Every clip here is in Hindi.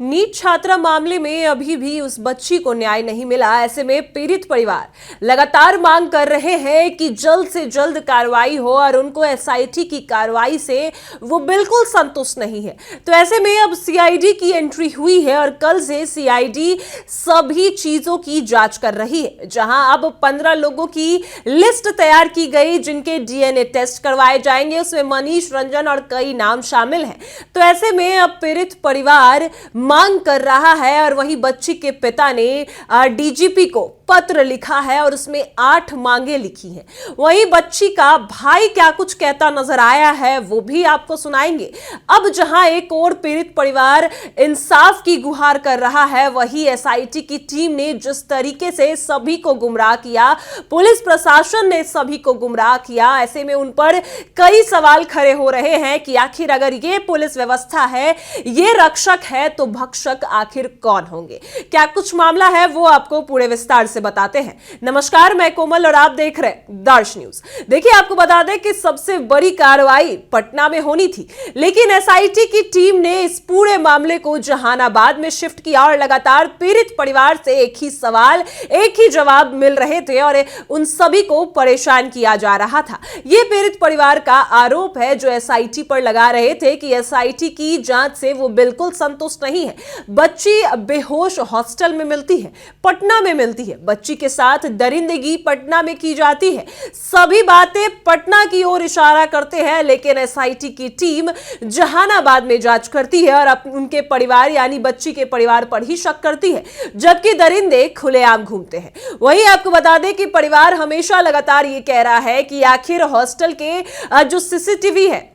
नीट छात्रा मामले में अभी भी उस बच्ची को न्याय नहीं मिला। ऐसे में पीड़ित परिवार लगातार मांग कर रहे हैं कि जल्द से जल्द कार्रवाई हो और उनको एसआईटी की कार्रवाई से वो बिल्कुल संतुष्ट नहीं है। तो ऐसे में अब सीआईडी की एंट्री हुई है और कल से सीआईडी सभी चीजों की जांच कर रही है, जहां अब 15 लोगों की लिस्ट तैयार की गई जिनके डीएनए टेस्ट करवाए जाएंगे। उसमें मनीष रंजन और कई नाम शामिल हैं। तो ऐसे में अब पीड़ित परिवार मांग कर रहा है और वही बच्ची के पिता ने डीजीपी को पत्र लिखा है और उसमें 8 मांगे लिखी हैं। वहीं बच्ची का भाई क्या कुछ कहता नजर आया है वो भी आपको सुनाएंगे। अब जहां एक और पीड़ित परिवार इंसाफ की गुहार कर रहा है, वही एसआईटी की टीम ने जिस तरीके से सभी को गुमराह किया, पुलिस प्रशासन ने सभी को गुमराह किया, ऐसे में उन पर कई सवाल खड़े हो रहे हैं कि आखिर अगर ये पुलिस व्यवस्था है, ये रक्षक है, तो भक्षक आखिर कौन होंगे। क्या कुछ मामला है वो आपको पूरे विस्तार से बताते हैं। नमस्कार, मैं कोमल और आप देख रहे हैं दर्श न्यूज। देखिए, आपको बता दें कि सबसे बड़ी कार्रवाई पटना में होनी थी, लेकिन एसआईटी की टीम ने इस पूरे मामले को जहानाबाद में शिफ्ट किया और लगातार पीड़ित परिवार से एक ही सवाल, एक ही जवाब मिल रहे थे और उन सभी को परेशान किया जा रहा था। यह पीड़ित परिवार का आरोप है जो एसआईटी पर लगा रहे थे कि एसआईटी की जांच से वो बिल्कुल संतुष्ट नहीं है। बच्ची बेहोश हॉस्टल में मिलती है, पटना में मिलती है, बच्ची के साथ दरिंदगी पटना में की जाती है। सभी बातें पटना की ओर इशारा करते हैं, लेकिन एसआईटी की टीम जहानाबाद में जांच करती है और उनके परिवार यानी बच्ची के परिवार पर ही शक करती है, जबकि दरिंदे खुलेआम घूमते हैं। वहीं आपको बता दें कि परिवार हमेशा लगातार ये कह रहा है कि आखिर हॉस्टल के जो सीसीटीवी है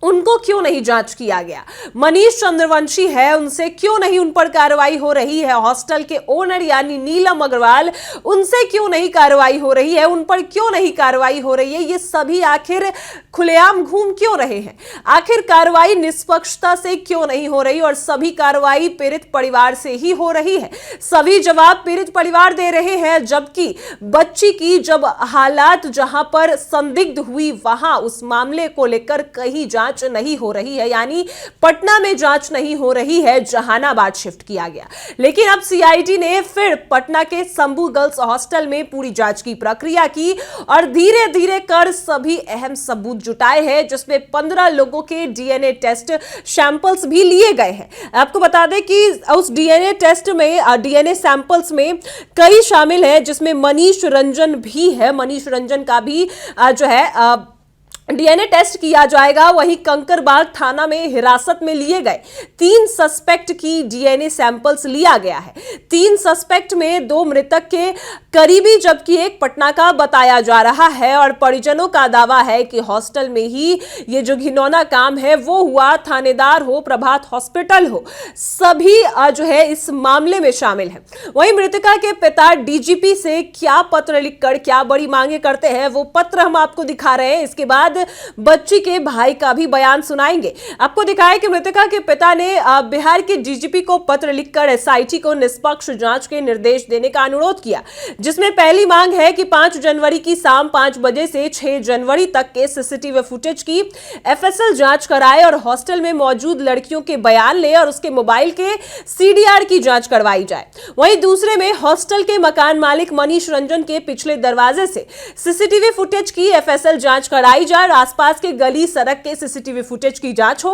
उनको क्यों नहीं जांच किया गया। मनीष चंद्रवंशी है, उनसे क्यों नहीं उन पर कार्रवाई हो रही है। हॉस्टल के ओनर यानी नीलम अग्रवाल, उनसे क्यों नहीं कार्रवाई हो रही है, उन पर क्यों नहीं कार्रवाई हो रही है। ये सभी आखिर खुलेआम घूम क्यों रहे हैं, आखिर कार्रवाई निष्पक्षता से क्यों नहीं हो रही और सभी कार्रवाई पीड़ित परिवार से ही हो रही है। सभी जवाब पीड़ित परिवार दे रहे हैं, जबकि बच्ची की जब हालात जहां पर संदिग्ध हुई वहां उस मामले को लेकर कहीं जांच नहीं हो रही है, यानी पटना में जांच नहीं हो रही है, जहानाबाद शिफ्ट किया गया। लेकिन अब सीआईडी ने फिर पटना के शंभू गर्ल्स हॉस्टल में पूरी जांच की प्रक्रिया की और धीरे धीरे कर सभी अहम सबूत जुटाए हैं, जिसमें 15 लोगों के डीएनए टेस्ट सैंपल्स भी लिए गए हैं। आपको बता दें कि उस डीएनए टेस्ट में डीएनए सैंपल्स में कई शामिल है, जिसमें मनीष रंजन भी है। मनीष रंजन का भी जो है डीएनए टेस्ट किया जाएगा। वहीं कंकरबाग थाना में हिरासत में लिए गए 3 सस्पेक्ट की डीएनए सैंपल्स लिया गया है। 3 सस्पेक्ट में 2 मृतक के करीबी जबकि एक पटना का बताया जा रहा है और परिजनों का दावा है कि हॉस्टल में ही ये जो घिनौना काम है वो हुआ। थानेदार हो, प्रभात हॉस्पिटल हो, सभी जो है इस मामले में शामिल है। वहीं मृतका के पिता डीजीपी से क्या पत्र लिखकर क्या बड़ी मांगे करते हैं, वो पत्र हम आपको दिखा रहे हैं। इसके बाद बच्ची के भाई का भी बयान सुनाएंगे। आपको दिखाएं कि मृतका के पिता ने बिहार के डीजीपी को पत्र लिखकर एसआईटी को निष्पक्ष जांच के निर्देश देने का अनुरोध किया, जिसमें पहली मांग है कि 5 जनवरी की शाम 5 बजे से 6 जनवरी तक के सीसीटीवी फुटेज की एफएसएल जांच कराए और हॉस्टल में मौजूद लड़कियों के बयान ले और उसके मोबाइल के सीडीआर की जांच करवाई जाए। वहीं दूसरे में हॉस्टल के मकान मालिक मनीष रंजन के पिछले दरवाजे से सीसीटीवी फुटेज की एफएसएल जांच कराई जाए, आसपास के गली सड़क के सीसीटीवी फुटेज की जांच हो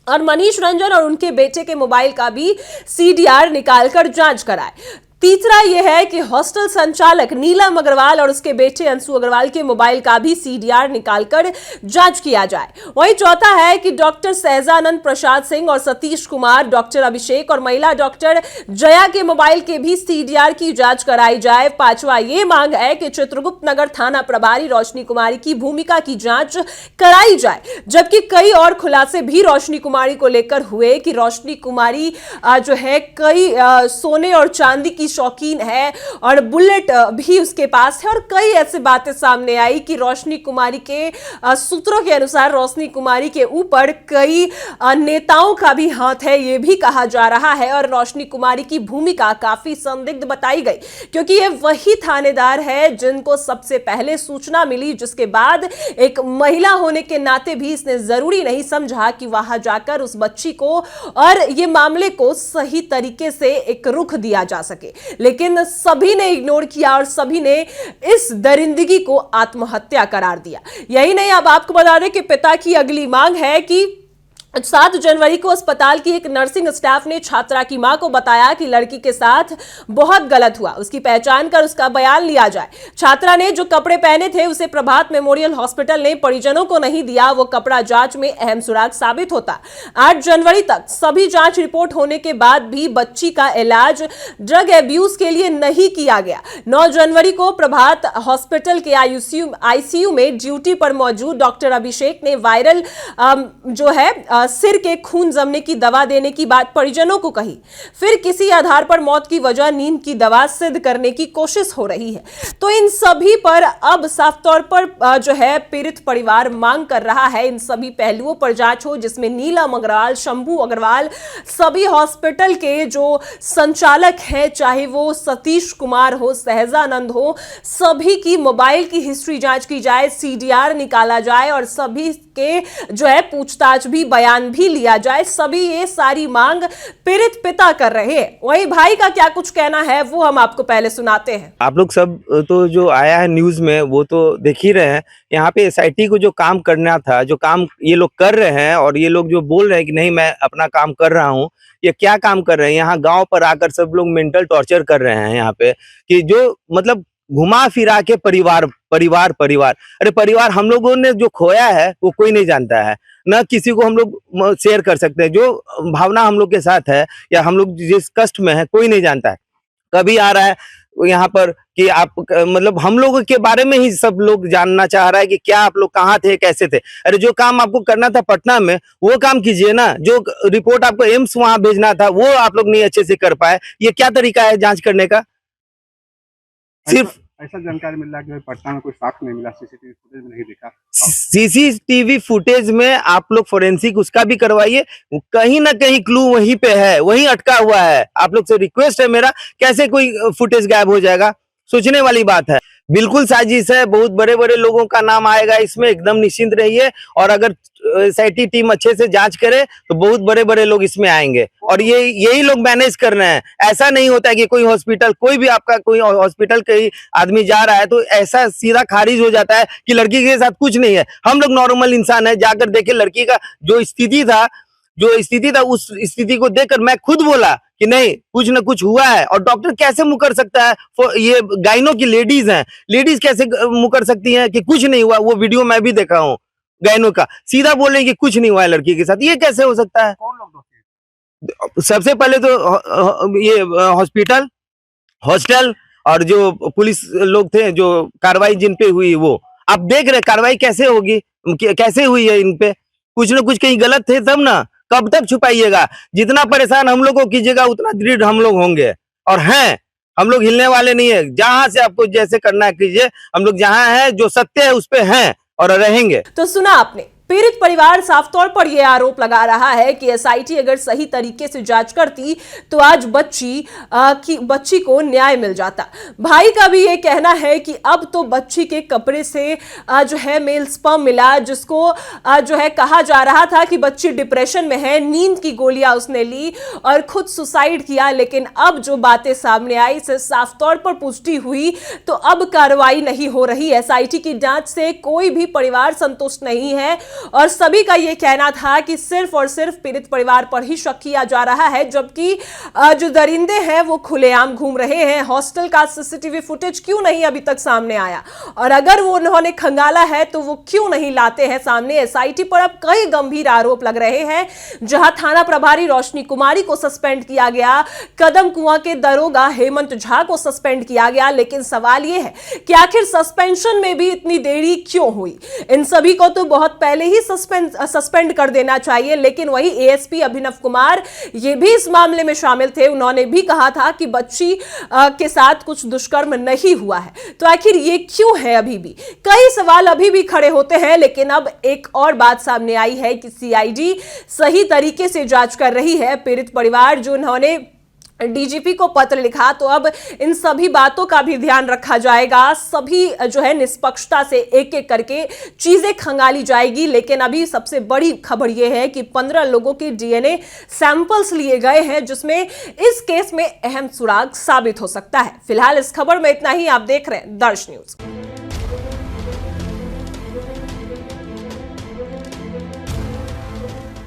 और मनीष रंजन और उनके बेटे के मोबाइल का भी सीडीआर निकालकर जांच कराए। तीसरा यह है कि हॉस्टल संचालक नीलम अग्रवाल और उसके बेटे अंशु अग्रवाल के मोबाइल का भी सीडीआर निकालकर जांच किया जाए। वहीं चौथा है कि डॉक्टर सहजानंद प्रसाद सिंह और सतीश कुमार, डॉक्टर अभिषेक और महिला डॉक्टर जया के मोबाइल के भी सीडीआर की जांच कराई जाए। पांचवा ये मांग है कि चित्रगुप्त नगर थाना प्रभारी रोशनी कुमारी की भूमिका की जांच कराई जाए, जबकि कई और खुलासे भी रोशनी कुमारी को लेकर हुए कि रोशनी कुमारी जो है कई सोने और चांदी की शौकीन है और बुलेट भी उसके पास है। और कई ऐसी बातें सामने आई कि रोशनी कुमारी के सूत्रों के अनुसार रोशनी कुमारी के ऊपर कई नेताओं का भी हाथ है, यह भी कहा जा रहा है। और रोशनी कुमारी की भूमिका काफी संदिग्ध बताई गई, क्योंकि ये वही थानेदार है जिनको सबसे पहले सूचना मिली, जिसके बाद एक महिला होने के नाते भी इसने जरूरी नहीं समझा कि वहां जाकर उस बच्ची को और ये मामले को सही तरीके से एक रुख दिया जा सके। लेकिन सभी ने इग्नोर किया और सभी ने इस दरिंदगी को आत्महत्या करार दिया। यही नहीं, अब आपको बता दें कि पिता की अगली मांग है कि 7 जनवरी को अस्पताल की एक नर्सिंग स्टाफ ने छात्रा की मां को बताया कि लड़की के साथ बहुत गलत हुआ, उसकी पहचान कर उसका बयान लिया जाए। छात्रा ने जो कपड़े पहने थे उसे प्रभात मेमोरियल हॉस्पिटल ने परिजनों को नहीं दिया, वो कपड़ा जांच में अहम सुराग साबित होता। 8 जनवरी तक सभी जांच रिपोर्ट होने के बाद भी बच्ची का इलाज ड्रग एब्यूज के लिए नहीं किया गया। 9 जनवरी को प्रभात हॉस्पिटल के आईसीयू में ड्यूटी पर मौजूद डॉक्टर अभिषेक ने वायरल जो है सिर के खून जमने की दवा देने की बात परिजनों को कही। फिर किसी आधार पर मौत की वजह नींद की दवा सिद्ध करने की कोशिश हो रही है। तो इन सभी पर अब साफ तौर पर जो है पीड़ित परिवार मांग कर रहा है इन सभी पहलुओं पर जांच हो, जिसमें नीलम अग्रवाल, शंभू अग्रवाल, सभी हॉस्पिटल के जो संचालक हैं, चाहे वो सतीश कुमार हो, सहजानंद हो, सभी की मोबाइल की हिस्ट्री जांच की जाए, सीडीआर निकाला जाए और सभी के जो है पूछताछ भी, बयान भी लिया जाए। सभी ये सारी मांग पीड़ित पिता कर रहे हैं। वही भाई का क्या कुछ कहना है वो हम आपको पहले सुनाते हैं। आप लोग सब तो जो आया है न्यूज में वो तो देख ही रहे हैं। यहाँ पे एसआईटी को जो काम करना था, जो काम ये लोग कर रहे हैं और ये लोग जो बोल रहे हैं कि नहीं मैं अपना काम कर रहा हूँ, ये क्या काम कर रहे हैं? यहाँ गांव पर आकर सब लोग मेंटल टॉर्चर कर रहे हैं यहाँ पे, कि जो मतलब घुमा फिरा के परिवार परिवार परिवार। अरे परिवार हम लोगों ने जो खोया है वो कोई नहीं जानता है, न किसी को हम लोग शेयर कर सकते हैं। जो भावना हम लोग के साथ है या हम लोग जिस कष्ट में है कोई नहीं जानता है। कभी आ रहा है यहाँ पर कि आप मतलब हम लोगों के बारे में ही सब लोग जानना चाह रहा है कि क्या आप लोग कहाँ थे, कैसे थे। अरे जो काम आपको करना था पटना में वो काम कीजिए ना। जो रिपोर्ट आपको एम्स वहां भेजना था वो आप लोग नहीं अच्छे से कर पाए। ये क्या तरीका है जांच करने का? सिर्फ ऐसा जानकारी मिल रहा है कि पटना में कोई साक्ष्य नहीं मिला, सीसीटीवी फुटेज में नहीं दिखा। सीसीटीवी फुटेज में आप लोग फोरेंसिक उसका भी करवाइए, कहीं ना कहीं क्लू वहीं पे है, वहीं अटका हुआ है। आप लोग से रिक्वेस्ट है मेरा, कैसे कोई फुटेज गायब हो जाएगा? सोचने वाली बात है। बिल्कुल साजिश है, बहुत बड़े बड़े लोगों का नाम आएगा इसमें, एकदम निश्चिंत रहिए। और अगर एसआईटी टीम अच्छे से जांच करे तो बहुत बड़े बड़े लोग इसमें आएंगे और यही लोग मैनेज कर रहे हैं। ऐसा नहीं होता है कि कोई हॉस्पिटल, कोई भी आपका कोई हॉस्पिटल कहीं आदमी जा रहा है तो ऐसा सीधा खारिज हो जाता है कि लड़की के साथ कुछ नहीं है। हम लोग नॉर्मल इंसान है, जाकर देखे लड़की का जो स्थिति था उस स्थिति को देखकर मैं खुद बोला कि नहीं कुछ न कुछ हुआ है। और डॉक्टर कैसे मुकर सकता है? ये गाइनो की लेडीज हैं, लेडीज कैसे मुकर सकती हैं कि कुछ नहीं हुआ? वो वीडियो मैं भी देखा हूँ गाइनो का, सीधा बोले कि कुछ नहीं हुआ है लड़की के साथ। ये कैसे हो सकता है? कौन लोग दोषी? सबसे पहले तो ये हॉस्पिटल, हॉस्टल और जो पुलिस लोग थे, जो कार्रवाई जिन पे हुई वो आप देख रहे, कार्रवाई कैसे होगी, कैसे हुई है इन पे? कुछ न कुछ कहीं गलत थे तब ना। कब तक छुपाइएगा? जितना परेशान हम लोग को कीजिएगा उतना दृढ़ हम लोग होंगे और हैं। हम लोग हिलने वाले नहीं है। जहां से आपको जैसे करना है कीजिए, हम लोग जहां है जो सत्य है उस पे हैं और रहेंगे। तो सुना आपने, पीड़ित परिवार साफ तौर पर यह आरोप लगा रहा है कि एसआईटी अगर सही तरीके से जांच करती तो आज बच्ची को न्याय मिल जाता। भाई का भी यह कहना है कि अब तो बच्ची के कपड़े से जो है मेल स्पर्म मिला, जिसको जो है कहा जा रहा था कि बच्ची डिप्रेशन में है, नींद की गोलियां उसने ली और खुद सुसाइड किया। लेकिन अब जो बातें सामने आई से साफ तौर पर पुष्टि हुई तो अब कार्रवाई नहीं हो रही। एसआईटी की जांच से कोई भी परिवार संतुष्ट नहीं है और सभी का यह कहना था कि सिर्फ और सिर्फ पीड़ित परिवार पर ही शक किया जा रहा है, जबकि जो दरिंदे हैं वो खुलेआम घूम रहे हैं। हॉस्टल का सीसीटीवी फुटेज क्यों नहीं अभी तक सामने आया, और अगर वो उन्होंने खंगाला है तो वो क्यों नहीं लाते हैं सामने। एसआईटी पर अब कई गंभीर आरोप लग रहे हैं, जहां थाना प्रभारी रोशनी कुमारी को सस्पेंड किया गया, कदम कुआं के दरोगा हेमंत झा को सस्पेंड किया गया। लेकिन सवाल यह है कि आखिर सस्पेंशन में भी इतनी देरी क्यों हुई? इन सभी को तो बहुत पहले पहले ही सस्पेंड कर देना चाहिए। लेकिन वही एएसपी अभिनव कुमार ये भी इस मामले में शामिल थे। उन्होंने भी कहा था कि बच्ची के साथ कुछ दुष्कर्म नहीं हुआ है। तो आखिर ये क्यों है? अभी भी कई सवाल अभी भी खड़े होते हैं। लेकिन अब एक और बात सामने आई है कि सीआईडी सही तरीके से जांच कर रही है। पीड़ित परिवार जो उन्होंने डीजीपी को पत्र लिखा, तो अब इन सभी बातों का भी ध्यान रखा जाएगा। सभी जो है निष्पक्षता से एक एक करके चीजें खंगाली जाएगी। लेकिन अभी सबसे बड़ी खबर यह है कि 15 लोगों के डीएनए सैंपल्स लिए गए हैं, जिसमें इस केस में अहम सुराग साबित हो सकता है। फिलहाल इस खबर में इतना ही। आप देख रहे हैं दर्श न्यूज।